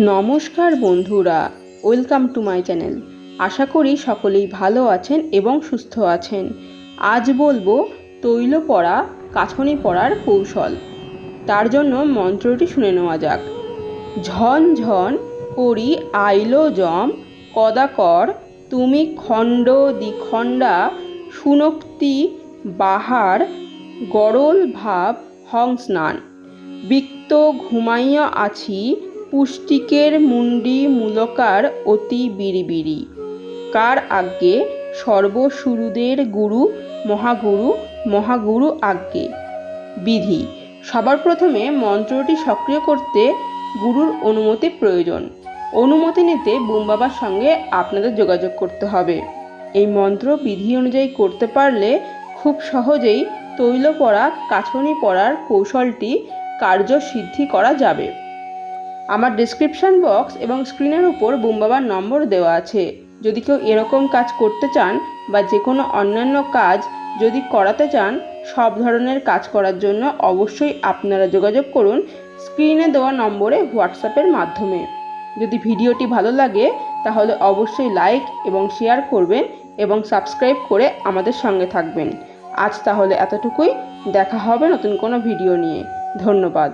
নমস্কার বন্ধুরা, welcome to my channel. আশা করি সকলেই ভালো আছেন এবং সুস্থ আছেন। আজ বলবো তৈল পড়া, কাছনি পড়ার কৌশল। তার জন্য মন্ত্রটি শুনে নেওয়া যাক। ঝন ঝন করি আইলো যম, কদাকর তুমি খণ্ড দ্বিখণ্ডা, সুনক্তি বাহার গরল ভাব হং স্নান। বিক্ত ঘুমাইয়া আছি, পুষ্টিকের মুন্ডি মূলকার অতি বিড়িবিড়ি। কার আজ্ঞে সর্বসুরুদের গুরু, মহাগুরু মহাগুরু আজ্ঞে। বিধি: সবার প্রথমে মন্ত্রটি সক্রিয় করতে গুরুর অনুমতি প্রয়োজন। অনুমতি নিতে বুম বাবার সঙ্গে আপনাদের যোগাযোগ করতে হবে। এই মন্ত্র বিধি অনুযায়ী করতে পারলে খুব সহজেই তৈল পড়া, কাছনি পড়ার কৌশলটি কার্যসিদ্ধি করা যাবে। আমার ডেসক্রিপশন বক্স এবং স্ক্রিনের উপর বুম বাবার নম্বর দেওয়া আছে। যদি কেউ এরকম কাজ করতে চান বা যে কোনো অন্যান্য কাজ যদি করাতে চান, সব ধরনের কাজ করার জন্য অবশ্যই আপনারা যোগাযোগ করুন স্ক্রিনে দেওয়া নম্বরে হোয়াটসঅ্যাপের মাধ্যমে। যদি ভিডিওটি ভালো লাগে তাহলে অবশ্যই লাইক এবং শেয়ার করবেন এবং সাবস্ক্রাইব করে আমাদের সঙ্গে থাকবেন। আজ তাহলে এতটুকুই। দেখা হবে নতুন কোনো ভিডিও নিয়ে। ধন্যবাদ।